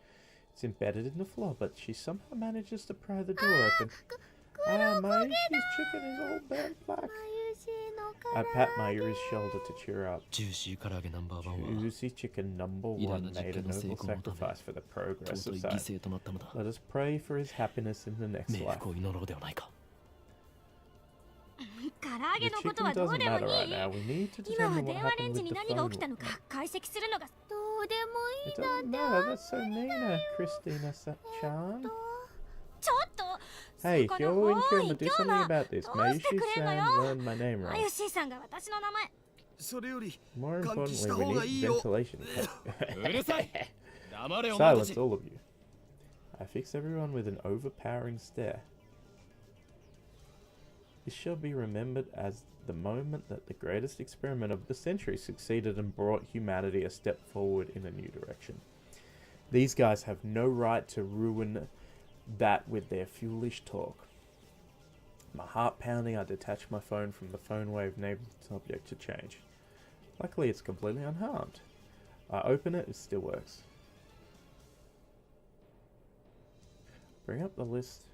Speaker 1: It's embedded in the floor, but she somehow manages to pry the door open. Mayushi's chicken is all burnt black.
Speaker 2: まゆ
Speaker 1: I pat my Yuri's shoulder to cheer up.
Speaker 3: ジューシー唐揚げナンバーワンは
Speaker 1: Juicy chicken number
Speaker 3: 偉大
Speaker 1: one
Speaker 3: な実
Speaker 1: made a
Speaker 3: 験の成
Speaker 1: noble
Speaker 3: 功のため
Speaker 1: sacrifice for the progress
Speaker 3: 尊
Speaker 1: of
Speaker 3: い犠
Speaker 1: science.
Speaker 3: 牲となったのだ
Speaker 1: Let us pray for his happiness in the next
Speaker 3: 冥
Speaker 1: life.
Speaker 3: 福を祈ろうではないか
Speaker 2: 唐揚
Speaker 1: The
Speaker 2: げのこと
Speaker 1: chicken
Speaker 2: はどう
Speaker 1: doesn't
Speaker 2: でもい
Speaker 1: matter
Speaker 2: い
Speaker 1: right now. We need to
Speaker 2: 今は
Speaker 1: determine
Speaker 2: 電
Speaker 1: what
Speaker 2: 話レン
Speaker 1: happened
Speaker 2: ジ
Speaker 1: with
Speaker 2: に
Speaker 1: the
Speaker 2: 何が起きた
Speaker 1: phone.
Speaker 2: のか解析するのがどうでもいい
Speaker 1: It
Speaker 2: な
Speaker 1: doesn't
Speaker 2: んだ
Speaker 1: matter. That's so Nina, Christina Chan.
Speaker 2: ちょっと
Speaker 1: Hey, if
Speaker 2: そこ
Speaker 1: you're
Speaker 2: の
Speaker 1: in
Speaker 2: 方
Speaker 1: here
Speaker 2: 行
Speaker 1: do
Speaker 2: く
Speaker 1: something
Speaker 2: な
Speaker 1: about this.
Speaker 2: どう
Speaker 1: Maybe
Speaker 2: して
Speaker 1: she
Speaker 2: くれんの
Speaker 1: San
Speaker 2: よ
Speaker 1: learned my name
Speaker 2: マ
Speaker 1: wrong.
Speaker 2: ユシーさんが私の名前
Speaker 4: それより
Speaker 1: More
Speaker 4: 換気した
Speaker 1: importantly,
Speaker 4: 方が
Speaker 1: we
Speaker 4: いい
Speaker 1: need
Speaker 4: よ
Speaker 1: ventilation.
Speaker 3: うるさい黙れお前た
Speaker 1: Silence,
Speaker 3: ち
Speaker 1: all of you. I fix everyone with an overpowering stare. This shall be remembered as the moment that the greatest experiment of the century succeeded and brought humanity a step forward in a new direction. These guys have no right to ruin that with their foolish talk. My heart pounding, I detach my phone from the phone wave named subject to change. Luckily, it's completely unharmed. I open it, it still works. Bring up the list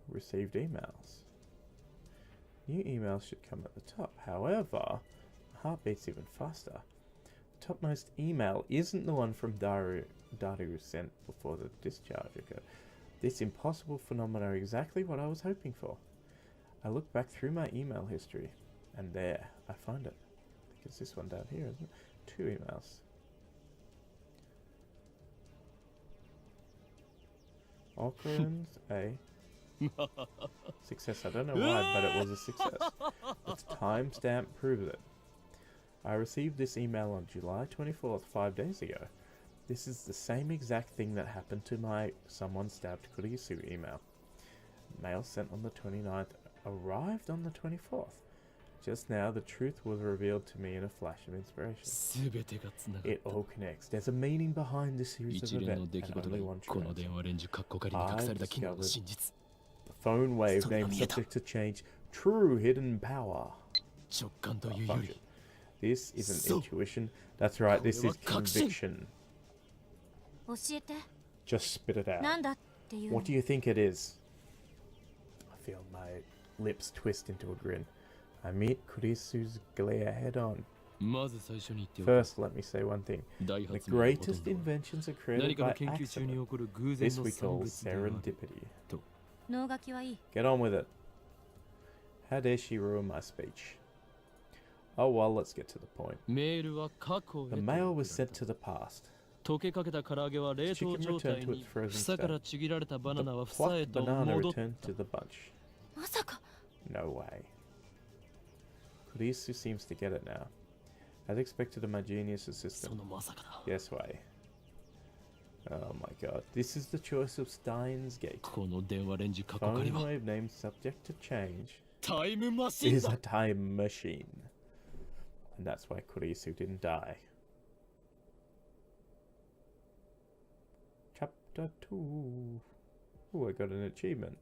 Speaker 1: of received emails. New emails should come at the top. However, my heart beats even faster. The topmost email isn't the one from Daru sent before the discharge occurred. This impossible phenomenon is exactly what I was hoping for. I look back through my email history, and there, I find it. I think it's this one down here, isn't it? 2 emails. Occurrence A. Success. I don't know why, but it was a success. Its timestamp proves it. I received this email on July 24th, 5 days ago. This is the same exact thing that happened to my someone stabbed Kurisu email. Mail sent on the 29th arrived on the 24th. Just now, the truth was revealed to me in a flash of inspiration.
Speaker 3: 全てがつながっ
Speaker 1: It all connects. There's a meaning behind this
Speaker 3: た
Speaker 1: series
Speaker 3: 一
Speaker 1: of
Speaker 3: 連の
Speaker 1: events,
Speaker 3: 出来
Speaker 1: and
Speaker 3: 事
Speaker 1: only
Speaker 3: で
Speaker 1: one
Speaker 3: こ
Speaker 1: true
Speaker 3: の
Speaker 1: answer.
Speaker 3: 電話レンジカッコ仮に隠された機能の真実
Speaker 1: The phone wave
Speaker 3: So
Speaker 1: named
Speaker 3: Namita.
Speaker 1: subject to change. True hidden power.
Speaker 3: 直感というよ
Speaker 1: Function.
Speaker 3: り
Speaker 1: This isn't
Speaker 4: So-
Speaker 1: intuition. That's right, this is
Speaker 3: これは確信。
Speaker 1: conviction.
Speaker 2: 教えて
Speaker 1: Just spit it out.
Speaker 2: なんだっていうの
Speaker 1: What do you think it is? I feel my lips twist into a grin. I meet Kurisu's glare head on.
Speaker 3: まず最初に言っておく
Speaker 1: First, let me say one thing.
Speaker 3: 大
Speaker 1: The
Speaker 3: 発明のほとん
Speaker 1: greatest
Speaker 3: どは
Speaker 1: inventions are
Speaker 3: 何
Speaker 1: created
Speaker 3: かの
Speaker 1: by
Speaker 3: 研究中に
Speaker 1: accident.
Speaker 3: 起こる偶然
Speaker 1: This
Speaker 3: の
Speaker 1: we
Speaker 3: 産
Speaker 1: call
Speaker 3: 物である
Speaker 1: serendipity.
Speaker 2: 脳書きはいい
Speaker 1: Get on with it. How dare she ruin my speech? Oh well, let's get to the point.
Speaker 3: メールは過去へ
Speaker 1: The
Speaker 3: と
Speaker 1: mail
Speaker 3: 送
Speaker 1: was
Speaker 3: られ
Speaker 1: sent
Speaker 3: た
Speaker 1: to the past.
Speaker 3: 溶けかけた唐揚げは冷凍
Speaker 1: Chicken
Speaker 3: 状
Speaker 1: returned
Speaker 3: 態
Speaker 1: to
Speaker 3: に
Speaker 1: its frozen
Speaker 3: 房から
Speaker 1: state.
Speaker 3: ちぎられたバナ
Speaker 1: The
Speaker 3: ナは房へ
Speaker 1: plucked
Speaker 3: と
Speaker 1: banana
Speaker 3: 戻っ
Speaker 1: returned
Speaker 3: た
Speaker 1: to the bunch.
Speaker 2: まさか
Speaker 1: No way. Kurisu seems to get it now. As expected of my genius
Speaker 3: そ
Speaker 1: assistant.
Speaker 3: のまさかだ
Speaker 1: Yes way. Oh my god. This is the choice of Steins Gate.
Speaker 3: この電話レンジカッコ仮
Speaker 1: Phone
Speaker 3: は
Speaker 1: wave named subject to change
Speaker 3: タイムマシン
Speaker 1: is
Speaker 3: だ
Speaker 1: a time machine. And that's why Kurisu didn't die. Chapter 2. Oh, I got an achievement.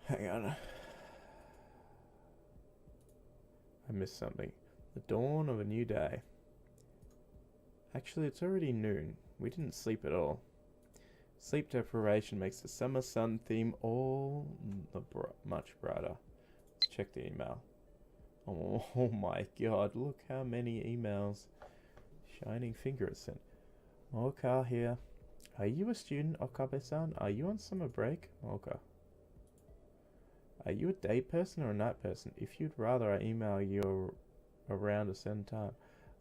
Speaker 1: Hang on. I missed something. The dawn of a new day. Actually, it's already noon. We didn't sleep at all. Sleep deprivation makes the summer sun theme all the much brighter. Let's check the email. Oh my god, look how many emails. Shining finger is sent. Moka here. Are you a student, Okabe-san? Are you on summer break? Moka. Are you a day person or a night person? If you'd rather I email you around a certain time,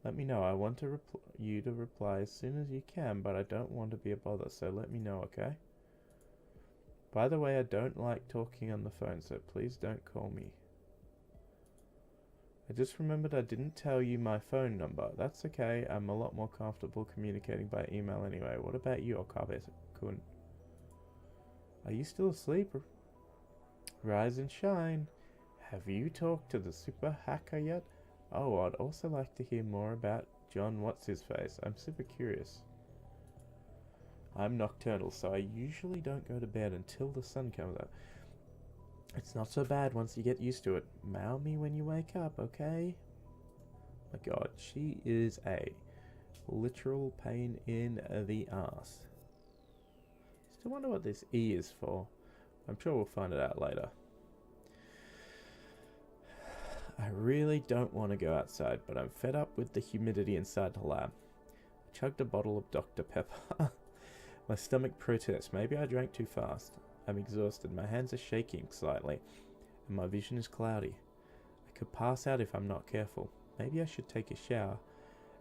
Speaker 1: let me know. I want to you to reply as soon as you can, but I don't want to be a bother, so let me know, okay? By the way, I don't like talking on the phone, so please don't call me. I just remembered I didn't tell you my phone number. That's okay, I'm a lot more comfortable communicating by email anyway. What about you, Okabe-kun? Are you still asleep? Rise and shine. Have you talked to the super hacker yet? Oh, I'd also like to hear more about John What's-His-Face. I'm super curious. I'm nocturnal, so I usually don't go to bed until the sun comes up. It's not so bad once you get used to it. Mail me when you wake up, okay? My god, she is a literal pain in the ass. Still wonder what this E is for. I'm sure we'll find it out later. I really don't want to go outside, but I'm fed up with the humidity inside the lab. I chugged a bottle of Dr. Pepper. My stomach protests. Maybe I drank too fast. I'm exhausted. My hands are shaking slightly, and my vision is cloudy. I could pass out if I'm not careful. Maybe I should take a shower.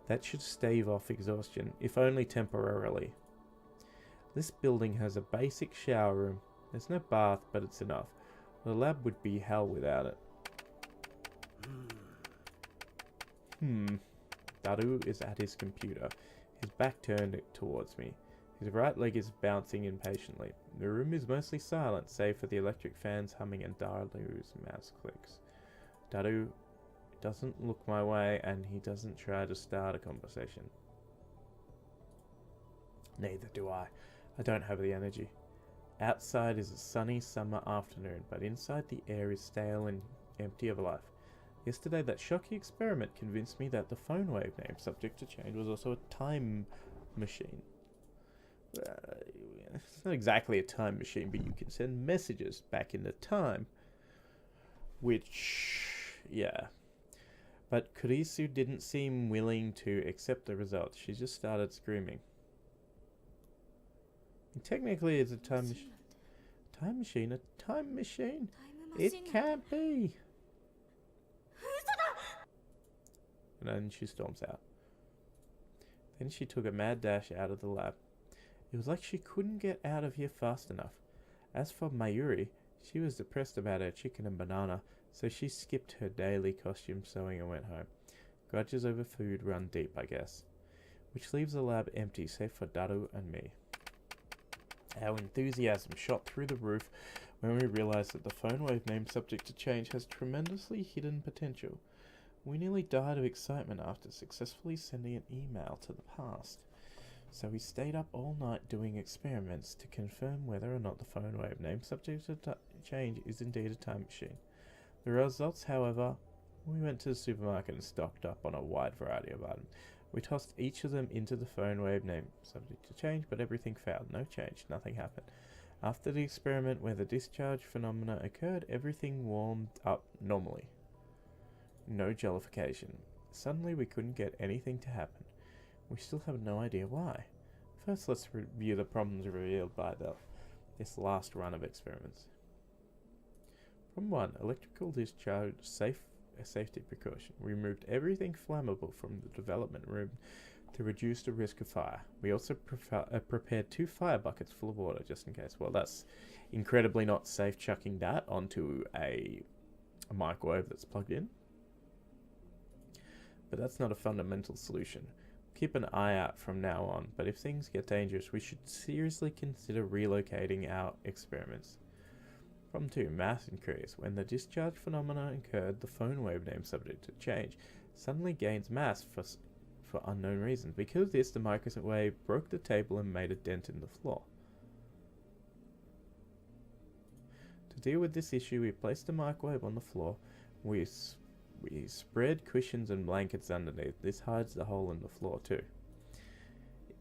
Speaker 1: That should stave off exhaustion, if only temporarily. This building has a basic shower room. There's no bath, but it's enough. The lab would be hell without it. Daru is at his computer, his back turned towards me. His right leg is bouncing impatiently. The room is mostly silent, save for the electric fans humming and Daru's mouse clicks. Daru doesn't look my way, and he doesn't try to start a conversation. Neither do I. I don't have the energy. Outside is a sunny summer afternoon, but inside the air is stale and empty of life. Yesterday, that shocking experiment convinced me that the phone wave name subject to change was also a time machine. It's not exactly a time machine, but you can send messages back into time. Which, yeah. But Kurisu didn't seem willing to accept the results. She just started screaming. And technically, it's a time machine. Time machine? A time machine? It can't be. And then she storms out. Then she took a mad dash out of the lab. It was like she couldn't get out of here fast enough. As for Mayuri, she was depressed about her chicken and banana, so she skipped her daily costume sewing and went home. Grudges over food run deep, I guess. Which leaves the lab empty, save for Daru and me. Our enthusiasm shot through the roof when we realized that the phone wave name subject to change has tremendously hidden potential. We nearly died of excitement after successfully sending an email to the past. So we stayed up all night doing experiments to confirm whether or not the phone wave name subject to change is indeed a time machine. The results, however, we went to the supermarket and stocked up on a wide variety of items. We tossed each of them into the phone wave name subject to change, but everything failed. No change. Nothing happened. After the experiment where the discharge phenomena occurred, everything warmed up normally. No jellification. Suddenly we couldn't get anything to happen. We still have no idea why. First, let's review the problems revealed by this last run of experiments. Problem 1. Electrical discharge safety precaution. We removed everything flammable from the development room to reduce the risk of fire. We also prepared 2 fire buckets full of water just in case. Well, that's incredibly not safe chucking that onto a microwave that's plugged in. But that's not a fundamental solution. Keep an eye out from now on, but if things get dangerous, we should seriously consider relocating our experiments. Problem 2. Mass increase. When the discharge phenomena occurred, the phone wave name subject to change suddenly gains mass for unknown reasons. Because of this, the microwave broke the table and made a dent in the floor. To deal with this issue, we placed the microwave on the floor. We spread cushions and blankets underneath. This hides the hole in the floor too.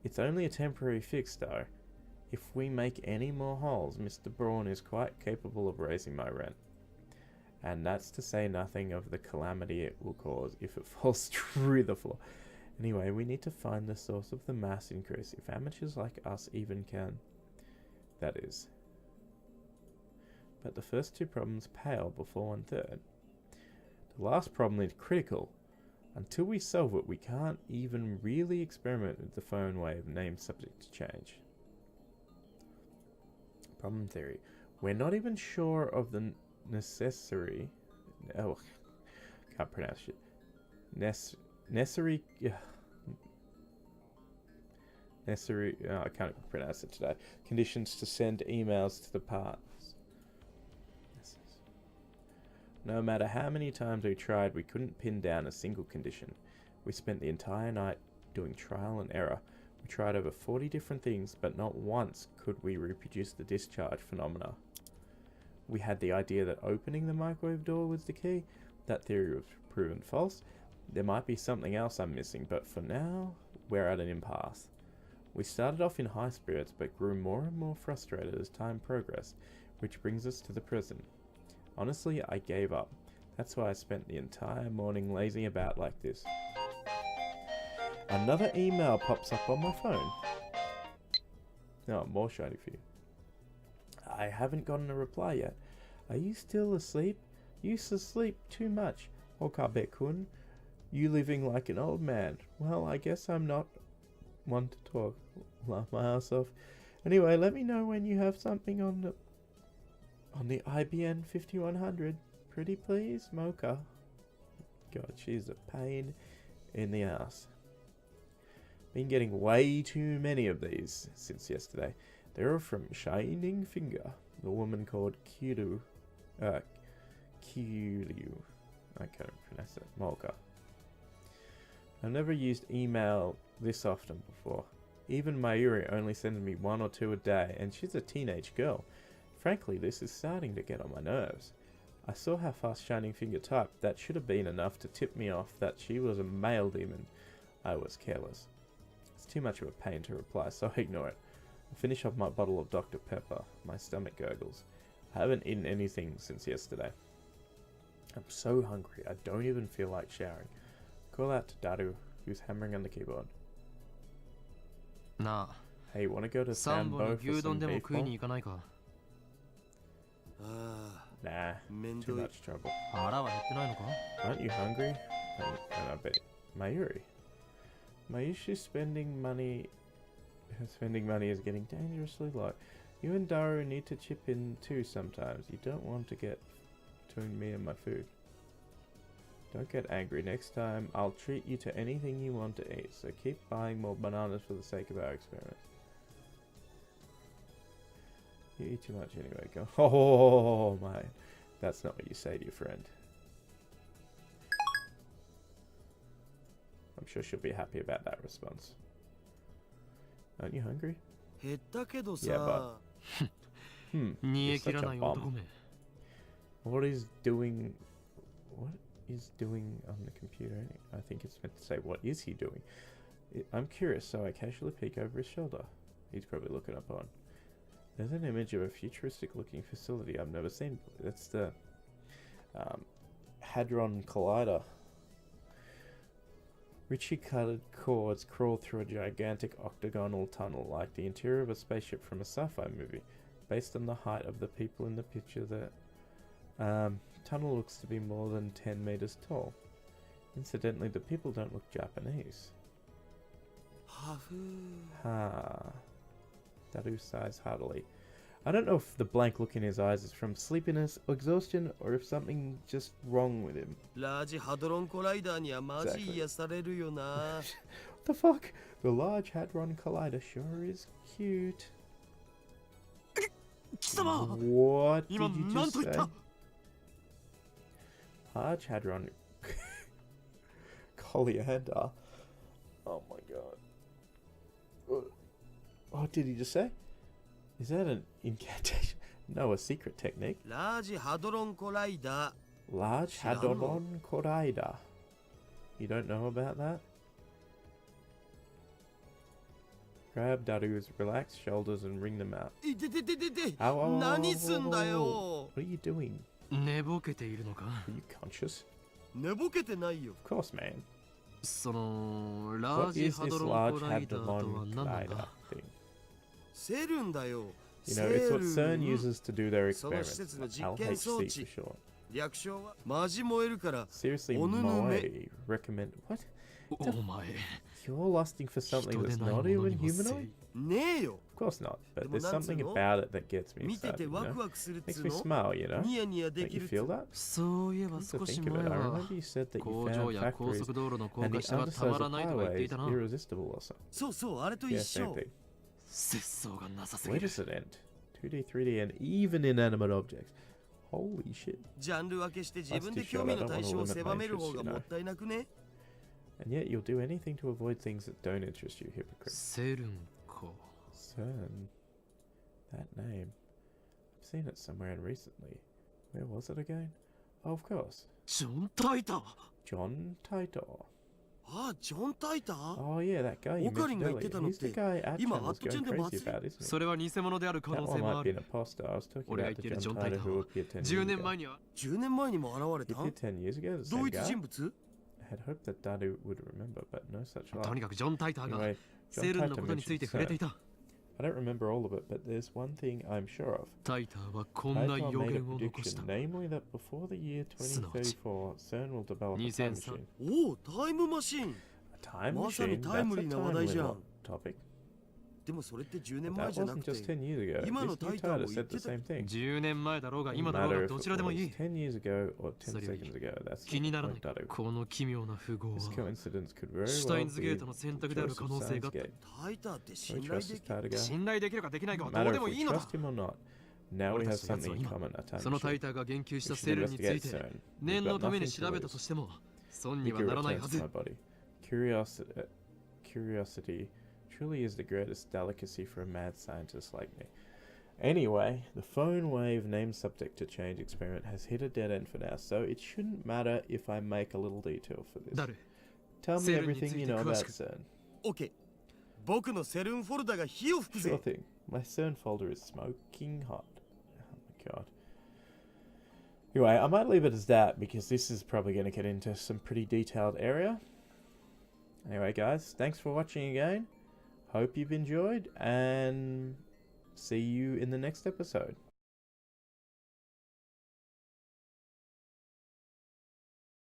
Speaker 1: It's only a temporary fix though. If we make any more holes, Mr. Braun is quite capable of raising my rent. And that's to say nothing of the calamity it will cause if it falls through the floor. Anyway, we need to find the source of the mass increase, if amateurs like us even can. That is. But the first 2 problems pale before one third. The last problem is critical. Until we solve it, we can't even really experiment with the phone wave name subject to change. Problem theory. We're not even sure of the necessary... Oh, can't pronounce it. Necessary... I can't pronounce it today. Conditions to send emails to the parts. No matter how many times we tried, we couldn't pin down a single condition. We spent the entire night doing trial and error. We tried over 40 different things, but not once could we reproduce the discharge phenomena. We had the idea that opening the microwave door was the key. That theory was proven false. There might be something else I'm missing, but for now, we're at an impasse. We started off in high spirits, but grew more and more frustrated as time progressed, which brings us to the present. Honestly, I gave up. That's why I spent the entire morning lazing about like this. Another email pops up on my phone. Oh, more shiny for you. I haven't gotten a reply yet. Are you still asleep? You used to sleep too much. Okabe-kun. You living like an old man. Well, I guess I'm not one to talk. Laugh my ass off. Anyway, let me know when you have something on the IBN 5100. Pretty please, Mocha. God, she's a pain in the ass. Been getting way too many of these since yesterday. They're from Shining Finger, the woman called Kiryu. I can't pronounce that. Mocha. I've never used email this often before. Even Mayuri only sends me 1 or 2 a day, and she's a teenage girl. Frankly, this is starting to get on my nerves. I saw how fast Shining Finger typed. That should have been enough to tip me off that she was a male demon. I was careless. It's too much of a pain to reply, so I ignore it. I finish off my bottle of Dr. Pepper. My stomach gurgles. I haven't eaten anything since yesterday. I'm so hungry, I don't even feel like showering. Call out to Daru, who's hammering on the keyboard.
Speaker 3: Nah.
Speaker 1: Hey, wanna go to Sambo for some beef ball? Nah, too much trouble. Aren't you hungry? And I bet Mayuri. Mayuri's spending money is getting dangerously low. You and Daru need to chip in too sometimes. You don't want to get between me and my food. Don't get angry. Next time, I'll treat you to anything you want to eat. So keep buying more bananas for the sake of our experiment. You eat too much anyway. Go. Oh, mate. That's not what you say to your friend. I'm sure she'll be happy about that response. Aren't you hungry? Yeah, but... You're such a bum. What is doing on the computer? I think it's meant to say, what is he doing? I'm curious, so I casually peek over his shoulder. He's probably looking up on. There's an image of a futuristic-looking facility I've never seen. That's the Hadron Collider. Richie colored cords crawl through a gigantic octagonal tunnel like the interior of a spaceship from a sci-fi movie. Based on the height of the people in the picture, the tunnel looks to be more than 10 meters tall. Incidentally, the people don't look Japanese. Daru sighs heartily. I don't know if the blank look in his eyes is from sleepiness, exhaustion, or if something just wrong with him. Exactly. What the fuck? The Large Hadron Collider sure is cute. What did you just say? Large Hadron Collider. Oh my god. What did he just say? Is that an incantation? No, a secret technique. Large Hadron Collider. Large Hadron Collider. You don't know about that? Grab Daru's relaxed shoulders and wring them out. What are you doing? Are you conscious? Of course, man. What is this Large Hadron Collider thing? You know, it's what CERN uses to do their experiments. LHC for short. Seriously, Moe recommend... What? You're lusting for something that's not even humanoid? Of course not, but there's something about it that gets me excited, you know? Makes me smile, you know? Don't you feel that? Come to think of it, I remember you said that you found factories and the undersides of highways irresistible or something. Yeah, same thing. Where does it end? 2D, 3D, and even inanimate objects. Holy shit. Life's too short, I don't want to limit my interests, you know? And yet you'll do anything to avoid things that don't interest you, hypocrite. CERN. That name. I've seen it somewhere recently. Where was it again? Oh, of course. John Titor.
Speaker 4: ああ、ジョン・タイター
Speaker 1: Oh yeah, that guy you
Speaker 4: オカリン
Speaker 1: mentioned
Speaker 4: が言って
Speaker 1: earlier.
Speaker 4: たのっ
Speaker 1: He's the
Speaker 4: て
Speaker 1: guy Atchan
Speaker 4: 今
Speaker 1: was
Speaker 4: アットチェ
Speaker 1: going
Speaker 4: ンで
Speaker 1: crazy
Speaker 4: 祭り
Speaker 1: about, isn't he?
Speaker 3: それは偽物である可
Speaker 1: That
Speaker 3: 能
Speaker 1: one
Speaker 3: 性も
Speaker 1: might
Speaker 3: あ
Speaker 1: be an
Speaker 3: る。
Speaker 1: imposter. I was talking
Speaker 3: 俺が
Speaker 1: about
Speaker 3: 言
Speaker 1: the
Speaker 3: ってるジョ
Speaker 1: John
Speaker 3: ン・タイ
Speaker 1: Tyler
Speaker 3: ター
Speaker 1: who
Speaker 3: は
Speaker 1: appeared 10
Speaker 3: 10
Speaker 1: years
Speaker 3: 年
Speaker 1: ago.
Speaker 3: 前には
Speaker 4: 10年前にも現れ
Speaker 1: He
Speaker 4: た
Speaker 1: did 10 years ago, the
Speaker 4: 同
Speaker 1: same
Speaker 4: 一
Speaker 1: guy?
Speaker 4: 人物
Speaker 1: I had hoped that Dadu would remember, but no such
Speaker 3: と
Speaker 1: luck.
Speaker 3: にかくジョン・タイターが
Speaker 1: Anyway,
Speaker 3: セ
Speaker 1: John
Speaker 3: ルンの
Speaker 1: Tyler
Speaker 3: ことについ
Speaker 1: mentioned
Speaker 3: て触れてい
Speaker 1: CERN.
Speaker 3: た。
Speaker 1: I don't remember all of it, but there's one thing I'm sure of.
Speaker 3: タイターはこんな
Speaker 1: Tyler
Speaker 3: 予
Speaker 1: made a
Speaker 3: 言を残した
Speaker 1: prediction,。namely that before the year 2034, CERN will develop a time
Speaker 3: 2003
Speaker 1: machine.
Speaker 4: おお、タイムマシーン
Speaker 1: A time
Speaker 4: まさに
Speaker 1: machine?
Speaker 4: タイ
Speaker 1: That's
Speaker 4: ム
Speaker 1: a
Speaker 4: リーな話題じゃん。
Speaker 1: timely topic.
Speaker 4: でもそれって10年
Speaker 1: But
Speaker 4: 前
Speaker 1: that
Speaker 4: じゃな
Speaker 1: wasn't
Speaker 4: くて
Speaker 1: just 10 years ago.
Speaker 4: 今の
Speaker 1: This
Speaker 4: タ
Speaker 1: new
Speaker 4: イター
Speaker 1: Tyler
Speaker 4: も言
Speaker 1: said
Speaker 4: って
Speaker 1: the
Speaker 4: た
Speaker 1: same thing.
Speaker 3: 10年前だろうが
Speaker 1: Doesn't
Speaker 3: 今だろう
Speaker 1: matter
Speaker 3: が
Speaker 1: if
Speaker 3: ど
Speaker 1: it
Speaker 3: ちらでもい
Speaker 1: was
Speaker 3: い。
Speaker 1: 10 years ago or 10
Speaker 3: それより
Speaker 1: seconds ago. That's
Speaker 3: 気になら
Speaker 1: not
Speaker 3: ない
Speaker 1: the point, Dadu.
Speaker 3: この奇妙な符号
Speaker 1: This
Speaker 3: は
Speaker 1: coincidence could very
Speaker 3: シュタイ
Speaker 1: well
Speaker 3: ンズゲー
Speaker 1: be
Speaker 3: トの
Speaker 1: the
Speaker 3: 選択である
Speaker 1: choice
Speaker 3: 可
Speaker 1: of
Speaker 3: 能性
Speaker 1: Steins
Speaker 3: があった。
Speaker 1: Gate.
Speaker 4: タイターって
Speaker 1: Do
Speaker 4: 信
Speaker 1: we
Speaker 4: 頼
Speaker 1: trust
Speaker 4: で
Speaker 1: this
Speaker 4: きる
Speaker 1: Tyler guy?
Speaker 3: 信頼できるかできないかは
Speaker 1: No
Speaker 3: どう
Speaker 1: matter
Speaker 3: で
Speaker 1: if
Speaker 3: も
Speaker 1: we
Speaker 3: いいのだ。
Speaker 1: trust him or not. Now we
Speaker 3: 俺た
Speaker 1: have
Speaker 3: ちのやつ
Speaker 1: something
Speaker 3: は
Speaker 1: in
Speaker 3: 今
Speaker 1: common, a time
Speaker 3: そのタ
Speaker 1: machine.
Speaker 3: イターが言及し
Speaker 1: We
Speaker 3: た
Speaker 1: should
Speaker 3: セルンにつ
Speaker 1: investigate
Speaker 3: いて
Speaker 1: CERN. We've
Speaker 3: 念の
Speaker 1: got
Speaker 3: ために
Speaker 1: nothing
Speaker 3: 調
Speaker 1: to
Speaker 3: べたと
Speaker 1: lose.
Speaker 3: しても損には
Speaker 1: Vigor
Speaker 3: ならないは
Speaker 1: returns
Speaker 3: ず
Speaker 1: to my。body. Curiosity truly is the greatest delicacy for a mad scientist like me. Anyway, the phone wave named subject to change experiment has hit a dead end for now, so it shouldn't matter if I make a little detour for this.
Speaker 3: ダル、
Speaker 1: Tell me
Speaker 3: セルンに
Speaker 1: everything
Speaker 3: つい
Speaker 1: you
Speaker 3: て
Speaker 1: know
Speaker 3: 詳
Speaker 1: about
Speaker 3: しく。
Speaker 1: CERN.
Speaker 4: OK 僕のセルンフォルダが火を吹く
Speaker 1: Sure
Speaker 4: ぜ
Speaker 1: thing. My CERN folder is smoking hot. Oh my god. Anyway, I might leave it as that because this is probably going to get into some pretty detailed area. Anyway, guys, thanks for watching again. Hope you've enjoyed and see you in the next episode.